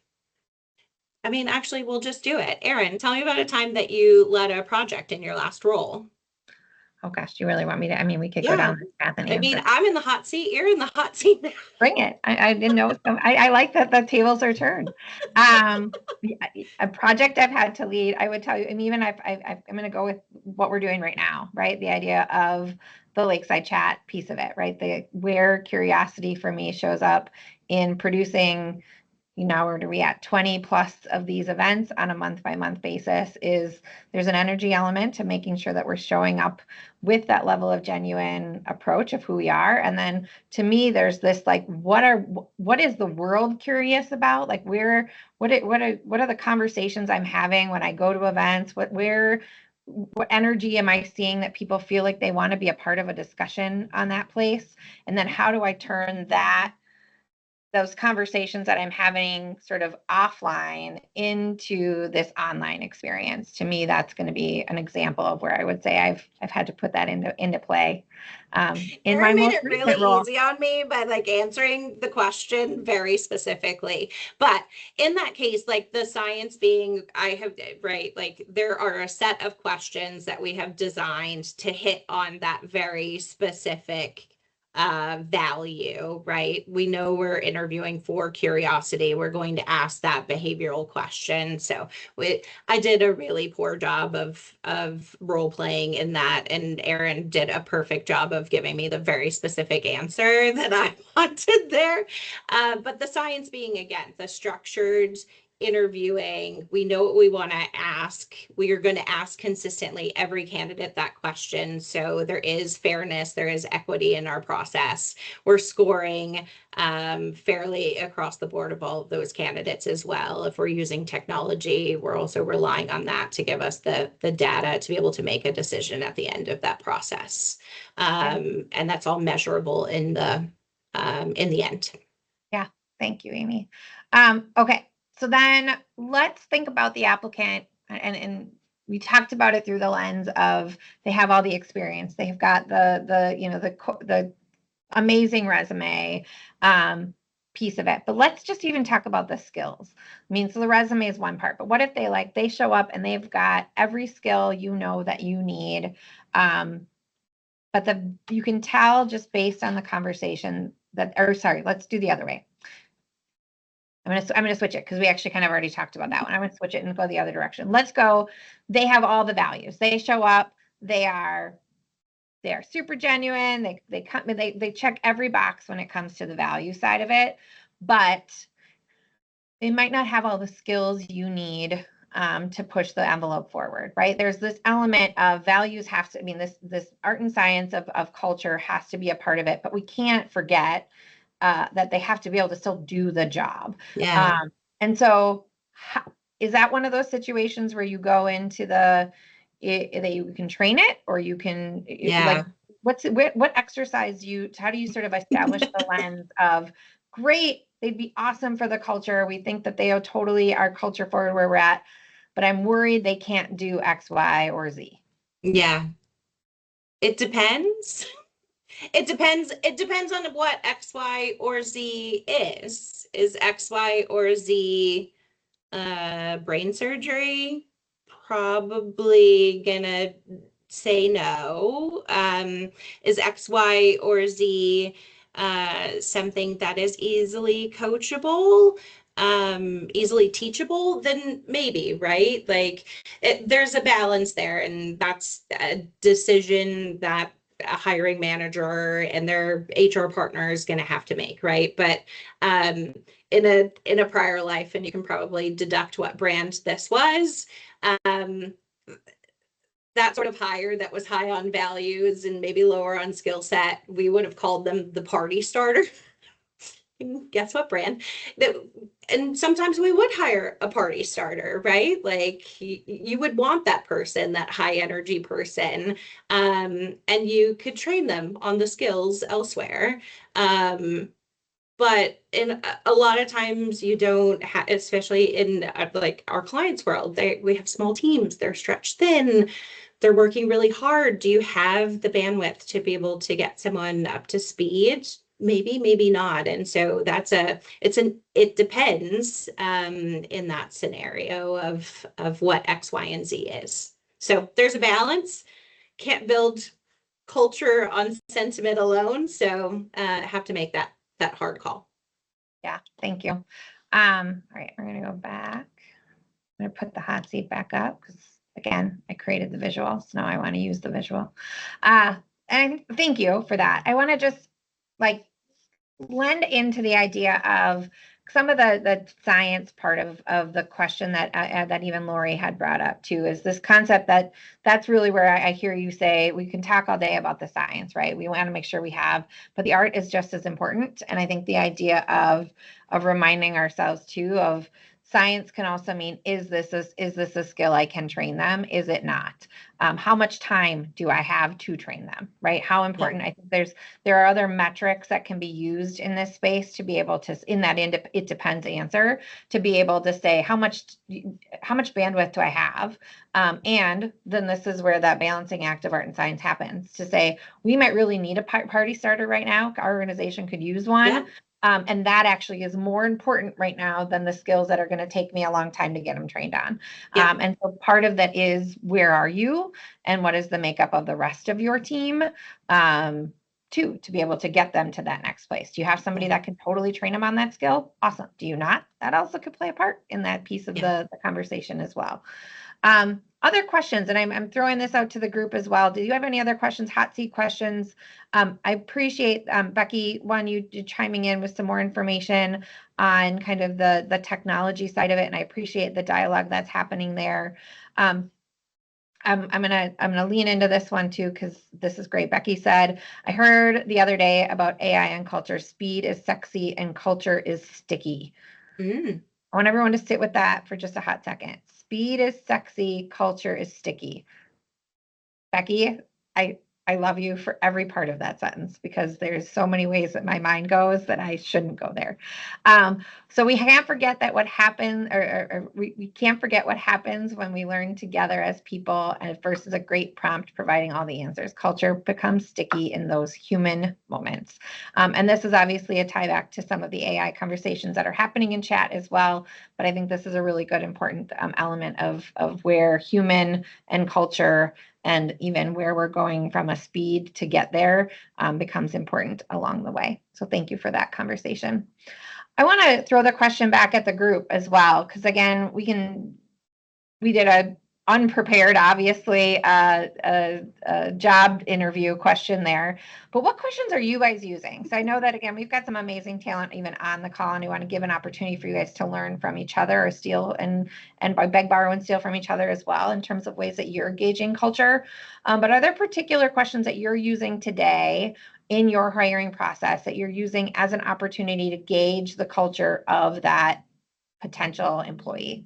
I mean, actually, we'll just do it. Erin, tell me about a time that you led a project in your last role. Oh gosh, do you really want me to? I mean, we could go Yeah. down this path and I mean, answer. I'm in the hot seat. You're in the hot seat now. Bring it. I didn't know. I like that the tables are turned. A project I've had to lead, I would tell you, and even I'm going to go with what we're doing right now, right? The idea of the Lakeside chat piece of it, right? Where curiosity for me shows up in producing, where are we at 20 plus of these events on a month by month basis, is there's an energy element to making sure that we're showing up with that level of genuine approach of who we are. And then to me, there's this like, what is the world curious about? Like what are the conversations I'm having when I go to events? What energy am I seeing that people feel like they want to be a part of a discussion on that place? And then how do I turn those conversations that I'm having sort of offline into this online experience? To me, that's going to be an example of where I would say I've had to put that into play in my Erin made most it really recent role. easy on me by like answering the question very specifically. But in that case, like the science being, right, like there are a set of questions that we have designed to hit on that very specific value, right? We know we're interviewing for curiosity. We're going to ask that behavioral question. So I did a really poor job of role playing in that, and Erin did a perfect job of giving me the very specific answer that I wanted there. But the science being, again, the structured interviewing, we know what we want to ask. We are going to ask consistently every candidate that question. So there is fairness, there is equity in our process. We're scoring fairly across the board of all of those candidates as well. If we're using technology, we're also relying on that to give us the data to be able to make a decision at the end of that process. And that's all measurable in the end. Yeah, thank you, Amy. Okay, so then let's think about the applicant, and we talked about it through the lens of they have all the experience, they've got the amazing resume piece of it, but let's just even talk about the skills. I mean, so the resume is one part, but what if they show up and they've got every skill you know that you need, but you can tell just based on the conversation let's do the other way. I'm gonna switch it because we actually kind of already talked about that one. I'm gonna switch it and go the other direction. Let's go. They have all the values. They show up. They are super genuine. They check every box when it comes to the value side of it, but they might not have all the skills you need to push the envelope forward, right? There's this element of values this art and science of culture has to be a part of it, but we can't forget that they have to be able to still do the job. Yeah. And so is that one of those situations where you go into that you can train it, or you can, Yeah. like, what exercise how do you sort of establish the lens of, great, they'd be awesome for the culture. We think that they are totally our culture forward where we're at, but I'm worried they can't do X, Y, or Z. Yeah. It depends. It depends on what X, Y, or Z is. Is X, Y, or Z brain surgery? Probably gonna say no. Is X, Y, or Z something that is easily coachable, easily teachable? Then maybe, right? Like there's a balance there, and that's a decision that a hiring manager and their HR partner is going to have to make, right? But in a prior life, and you can probably deduct what brand this was, um, that sort of hire that was high on values and maybe lower on skill set, we would have called them the party starter. Guess what brand? And sometimes we would hire a party starter, right? Like you would want that person, that high energy person, and you could train them on the skills elsewhere. But in a lot of times you don't have, especially in like our clients' world, we have small teams, they're stretched thin, they're working really hard. Do you have the bandwidth to be able to get someone up to speed? Maybe, maybe not. And so it depends in that scenario of what X, Y, and Z is. So there's a balance. Can't build culture on sentiment alone. So have to make that hard call. Yeah, thank you. All right, we're gonna go back. I'm gonna put the hot seat back up because, again, I created the visual, so now I want to use the visual. And thank you for that. I want to just like lend into the idea of some of the science part of the question that even Lori had brought up too, is this concept that's really where I hear you say we can talk all day about the science, right? We want to make sure we have, but the art is just as important. And I think the idea of reminding ourselves too of science can also mean, is this a skill I can train them? Is it not? How much time do I have to train them, right? How important, I think there are other metrics that can be used in this space to be able to, in that it depends answer, to be able to say how much bandwidth do I have? And then this is where that balancing act of art and science happens, to say, we might really need a party starter right now. Our organization could use one. Yeah. And that actually is more important right now than the skills that are going to take me a long time to get them trained on. Yeah. And so part of that is, where are you and what is the makeup of the rest of your team? too, to be able to get them to that next place. Do you have somebody that can totally train them on that skill? Awesome. Do you not? That also could play a part in that piece of the conversation as well. Other questions, and I'm throwing this out to the group as well. Do you have any other questions, hot seat questions? I appreciate, Becky, you chiming in with some more information on kind of the technology side of it, and I appreciate the dialogue that's happening there. I'm gonna lean into this one too, because this is great. Becky said, I heard the other day about AI and culture. Speed is sexy and culture is sticky. I want everyone to sit with that for just a hot second. Speed is sexy, culture is sticky. Becky, I love you for every part of that sentence, because there's so many ways that my mind goes that I shouldn't go there. So we can't forget that what happens, or we can't forget what happens when we learn together as people, and versus a great prompt providing all the answers. Culture becomes sticky in those human moments. And this is obviously a tie back to some of the AI conversations that are happening in chat as well. But I think this is a really good, important element of where human and culture, and even where we're going from a speed to get there, becomes important along the way. So thank you for that conversation. I want to throw the question back at the group as well, because again, we did a unprepared, obviously, a job interview question there. But what questions are you guys using? So I know that, again, we've got some amazing talent even on the call, and we want to give an opportunity for you guys to learn from each other, or steal and beg, borrow, and steal from each other as well, in terms of ways that you're gauging culture. But are there particular questions that you're using today in your hiring process that you're using as an opportunity to gauge the culture of that potential employee?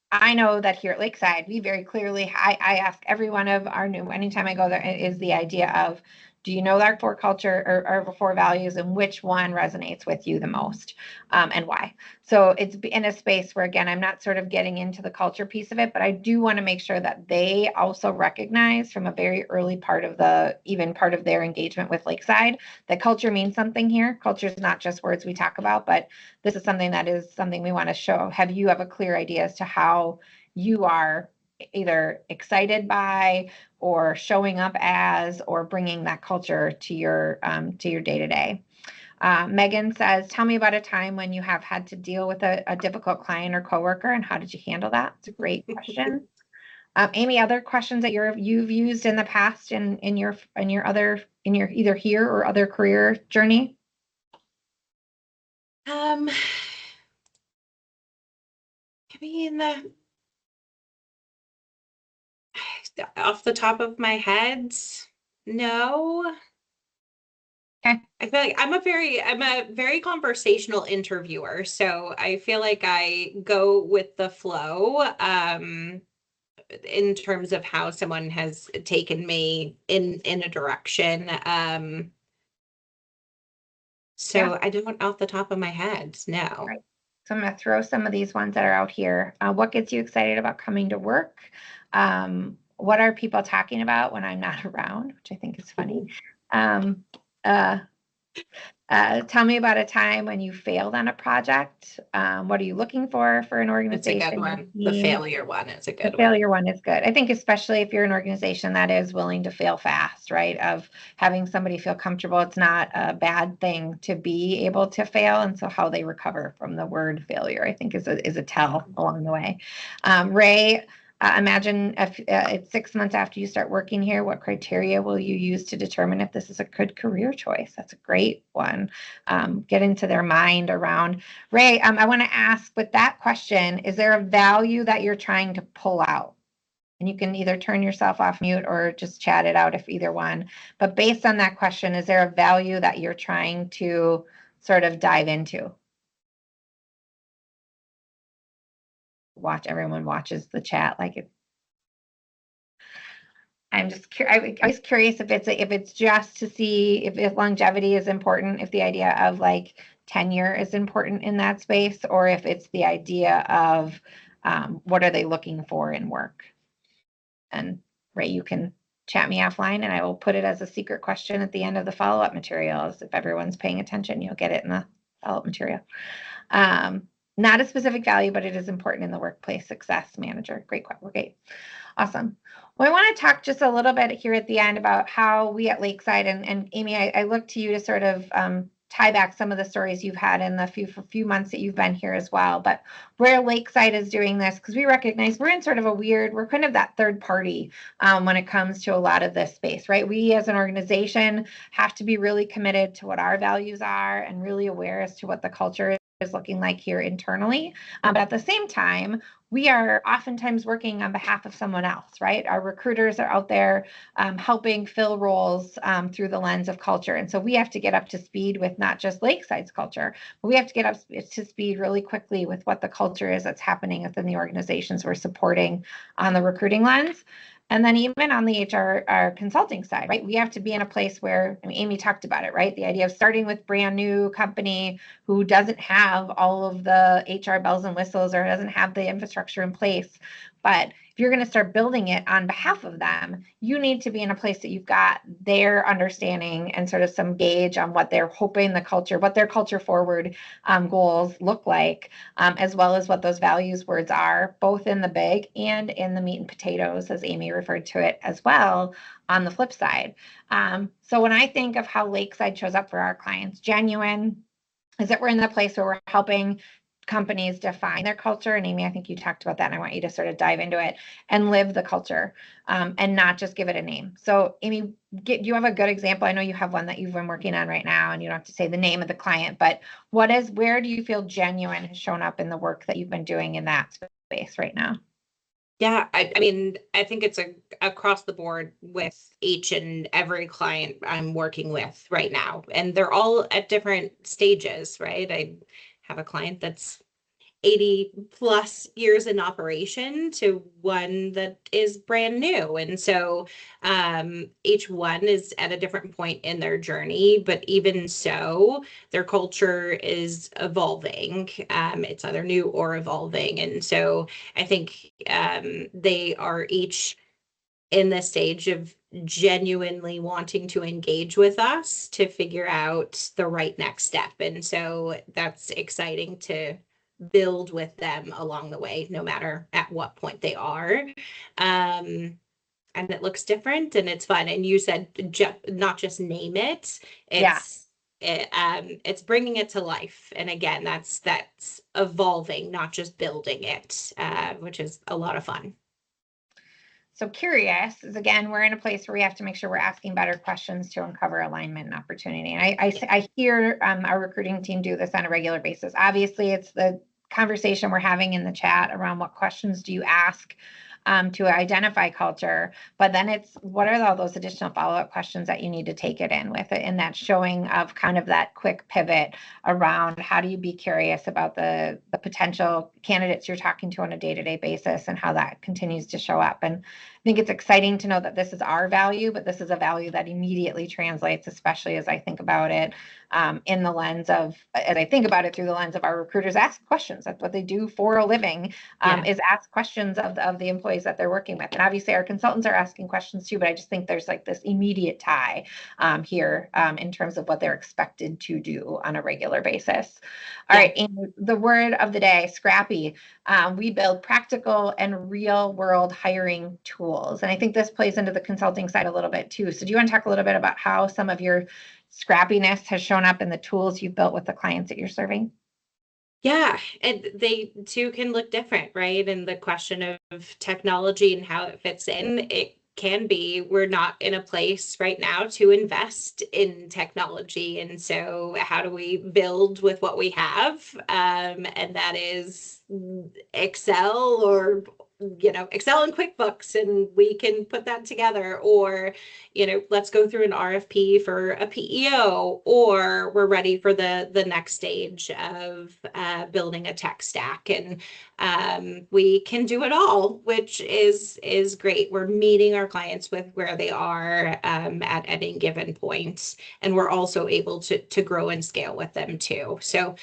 I know that here at Lakeside, we very clearly, I ask every one of our new, anytime I go there, is the idea of, do you know our core culture or our core values, and which one resonates with you the most, and why? So it's in a space where, again, I'm not sort of getting into the culture piece of it, but I do want to make sure that they also recognize from a very early part of their engagement with Lakeside, that culture means something here. Culture is not just words we talk about, but this is something we want to show. Have you have a clear idea as to how you are either excited by, or showing up as, or bringing that culture to your day-to-day. Megan says, tell me about a time when you have had to deal with a difficult client or coworker, and how did you handle that? It's a great question. Amy, other questions that you've used in the past in your either here or other career journey? I mean, off the top of my head, no. Okay. I feel like I'm a very conversational interviewer, so I feel like I go with the flow, in terms of how someone has taken me in a direction. So I don't off the top of my head, no. Right. So I'm going to throw some of these ones that are out here. What gets you excited about coming to work? What are people talking about when I'm not around, which I think is funny. Tell me about a time when you failed on a project. What are you looking for an organization? It's a good one. The failure one is a good one. The failure one is good. I think especially if you're an organization that is willing to fail fast, right? Of having somebody feel comfortable. It's not a bad thing to be able to fail. And so how they recover from the word failure, I think is a tell along the way. Ray, imagine if it's 6 months after you start working here, what criteria will you use to determine if this is a good career choice? That's a great one. Get into their mind around. Ray, I want to ask with that question, is there a value that you're trying to pull out? And you can either turn yourself off mute or just chat it out if either one. But based on that question, is there a value that you're trying to sort of dive into? Everyone watches the chat like it. I'm just curious if it's just to see if longevity is important, if the idea of like tenure is important in that space, or if it's the idea of what are they looking for in work. And Ray, you can chat me offline, and I will put it as a secret question at the end of the follow-up materials. If everyone's paying attention, you'll get it in the follow-up material. Not a specific value, but it is important in the workplace success manager. Great. Awesome. Well, I want to talk just a little bit here at the end about how we at Lakeside, and Amy, I look to you to sort of tie back some of the stories you've had in the few months that you've been here as well. But where Lakeside is doing this, because we recognize we're in sort of we're kind of that third party when it comes to a lot of this space, right? We as an organization have to be really committed to what our values are and really aware as to what the culture is looking like here internally. But at the same time, we are oftentimes working on behalf of someone else, right? Our recruiters are out there helping fill roles through the lens of culture. And so we have to get up to speed with not just Lakeside's culture, but we have to get up to speed really quickly with what the culture is that's happening within the organizations we're supporting on the recruiting lens. And then even on the our consulting side, right? We have to be in a place where, I mean, Amy talked about it, right? The idea of starting with brand new company who doesn't have all of the HR bells and whistles or doesn't have the infrastructure in place. But if you're going to start building it on behalf of them, you need to be in a place that you've got their understanding and sort of some gauge on what they're hoping what their culture forward goals look like, as well as what those values words are, both in the big and in the meat and potatoes, as Amy referred to it as well, on the flip side. So when I think of how Lakeside shows up for our clients, genuine, is that we're in the place where we're helping companies define their culture. And Amy, I think you talked about that, and I want you to sort of dive into it and live the culture and not just give it a name. So Amy, do you have a good example? I know you have one that you've been working on right now, and you don't have to say the name of the client, but where do you feel genuine has shown up in the work that you've been doing in that space right now? Yeah, I mean, I think it's across the board with each and every client I'm working with right now. And they're all at different stages, right? I have a client that's 80 plus years in operation to one that is brand new. And so each one is at a different point in their journey, but even so, their culture is evolving. It's either new or evolving. And so I think they are each in the stage of genuinely wanting to engage with us to figure out the right next step. And so that's exciting to build with them along the way, no matter at what point they are. And it looks different and it's fun. And you said not just name it, Yeah. it's bringing it to life. And again, that's evolving, not just building it, which is a lot of fun. So curious is, again, we're in a place where we have to make sure we're asking better questions to uncover alignment and opportunity. And I hear our recruiting team do this on a regular basis. Obviously, it's the conversation we're having in the chat around what questions do you ask to identify culture, but then it's what are all those additional follow-up questions that you need to take it in with it, and that showing of kind of that quick pivot around how do you be curious about the potential candidates you're talking to on a day-to-day basis and how that continues to show up. And I think it's exciting to know that this is our value, but this is a value that immediately translates, especially as I think about it in the lens of, as I think about it through the lens of our recruiters ask questions. That's what they do for a living, is ask questions of the employees that they're working with. And obviously our consultants are asking questions too, but I just think there's like this immediate tie here in terms of what they're expected to do on a regular basis. All right, Amy, the word of the day, Scrappy. We build practical and real world hiring tools. And I think this plays into the consulting side a little bit too. So do you want to talk a little bit about how some of your scrappiness has shown up in the tools you've built with the clients that you're serving? Yeah, and they too can look different, right? And the question of technology and how it fits in, it can be we're not in a place right now to invest in technology. And so how do we build with what we have? And that is Excel or Excel and QuickBooks, and we can put that together. Or, let's go through an RFP for a PEO, or we're ready for the next stage of building a tech stack. And we can do it all, which is great. We're meeting our clients with where they are at any given point, and we're also able to grow and scale with them too. So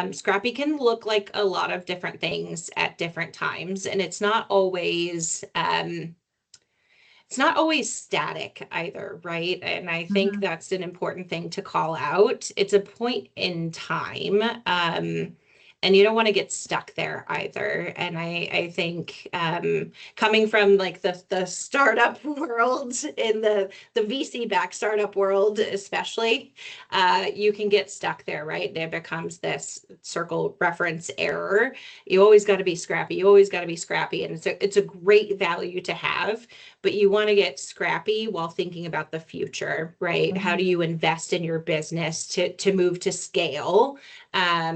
Scrappy can look like a lot of different things at different times, and it's not always static either, right? And I think that's an important thing to call out. It's a point in time. and you don't want to get stuck there either. And I think coming from like the startup world, in the VC backed startup world especially, you can get stuck there, right? There becomes this circle reference error. You always got to be scrappy. You always got to be scrappy, and it's a great value to have, but you want to get scrappy while thinking about the future, right? How do you invest in your business to move to scale,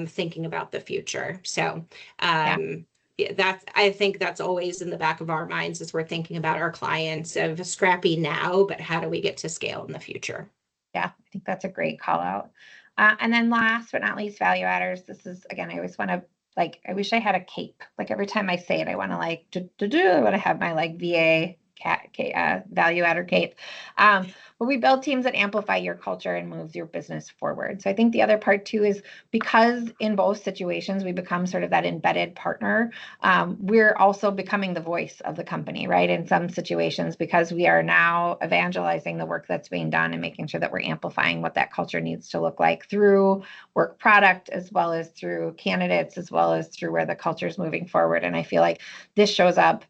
thinking about the future? So that's, I think that's always in the back of our minds as we're thinking about our clients, of scrappy now, but how do we get to scale in the future? Yeah, I think that's a great call out. And then last but not least, value adders. This is, again, I always want to, like, I wish I had a cape. Like every time I say it, I want to like, I want to have my like VA value adder cape. But we build teams that amplify your culture and moves your business forward. So I think the other part too is, because in both situations we become sort of that embedded partner, we're also becoming the voice of the company, right? In some situations, because we are now evangelizing the work that's being done and making sure that we're amplifying what that culture needs to look like through work product, as well as through candidates, as well as through where the culture is moving forward. And I feel like this shows up,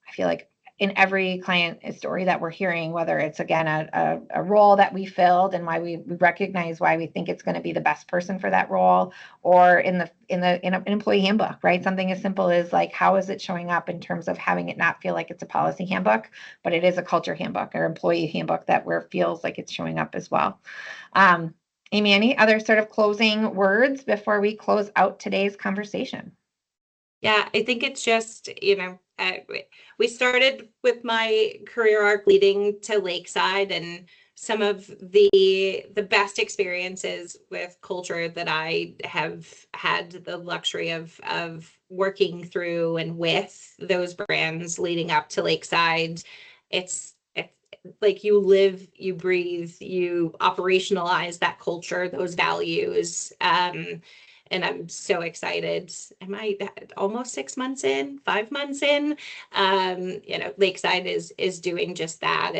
I feel like, in every client story that we're hearing, whether it's, again, a role that we filled and why we recognize why we think it's going to be the best person for that role, or in an employee handbook, right? Something as simple as like, how is it showing up in terms of having it not feel like it's a policy handbook, but it is a culture handbook or employee handbook that where it feels like it's showing up as well. Amy, any other sort of closing words before we close out today's conversation? Yeah, I think it's just, we started with my career arc leading to Lakeside, and some of the best experiences with culture that I have had the luxury of working through and with those brands leading up to Lakeside. It's like you live, you breathe, you operationalize that culture, those values. And I'm so excited. Am I almost 6 months in, 5 months in? Lakeside is doing just that,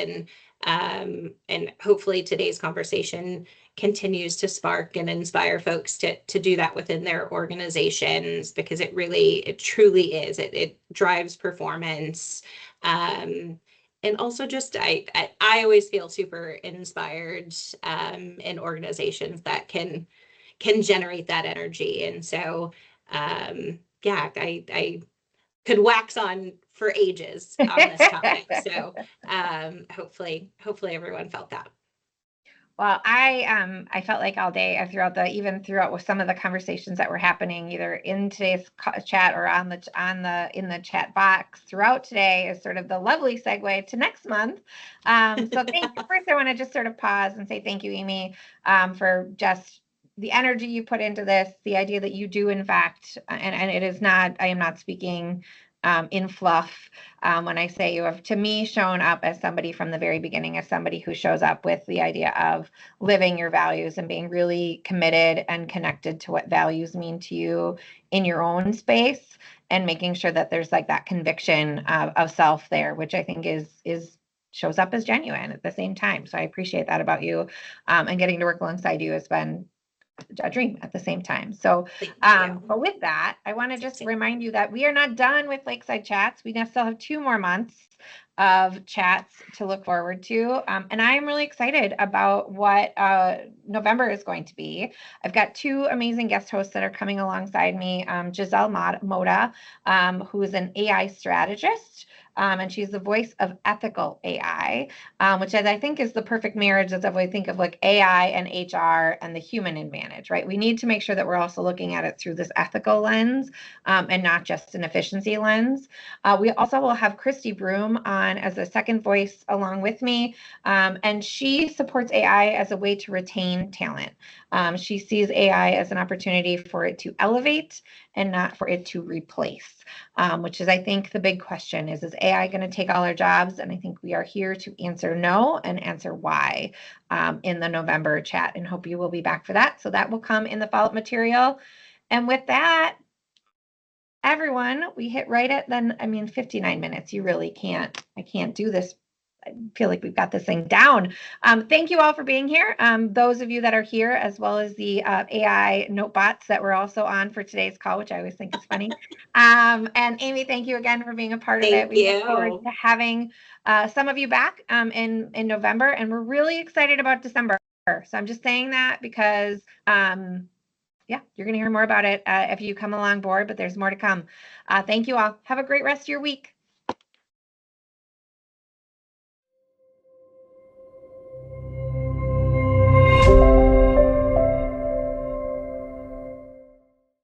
and hopefully today's conversation continues to spark and inspire folks to do that within their organizations, because it truly is. It drives performance. And also just I always feel super inspired in organizations that can generate that energy. And so, yeah, I could wax on for ages on this topic. So, hopefully everyone felt that. Well, I felt like all day even throughout with some of the conversations that were happening either in today's chat or in the chat box throughout today is sort of the lovely segue to next month. So thank you. First, I want to just sort of pause and say thank you, Amy, for just the energy you put into this, the idea that you do, in fact, and it is not, I am not speaking in fluff when I say you have, to me, shown up as somebody from the very beginning, as somebody who shows up with the idea of living your values and being really committed and connected to what values mean to you in your own space, and making sure that there's like that conviction of self there, which I think is shows up as genuine at the same time. So I appreciate that about you, and getting to work alongside you has been a dream at the same time. So, but with that, I want to just remind you that we are not done with Lakeside Chats. We still have 2 more months of chats to look forward to. And I am really excited about what November is going to be. I've got 2 amazing guest hosts that are coming alongside me. Giselle Moda, who is an AI strategist. And she's the voice of ethical AI, which I think is the perfect marriage as we think of like AI and HR and the human advantage, right? We need to make sure that we're also looking at it through this ethical lens, and not just an efficiency lens. We also will have Christy Broom on as a second voice along with me, and she supports AI as a way to retain talent. She sees AI as an opportunity for it to elevate and not for it to replace, which is, I think, the big question is AI going to take all our jobs? And I think we are here to answer no and answer why in the November chat, and hope you will be back for that. So that will come in the follow-up material. And with that, everyone, we hit right at 59 minutes. You really can't, I can't do this feel like we've got this thing down. Thank you all for being here. Those of you that are here, as well as the AI notebots that were also on for today's call, which I always think is funny. And Amy, thank you again for being a part of it. We look forward to having some of you back in November, and we're really excited about December. So I'm just saying that because yeah, you're going to hear more about it if you come along board, but there's more to come. Thank you all. Have a great rest of your week.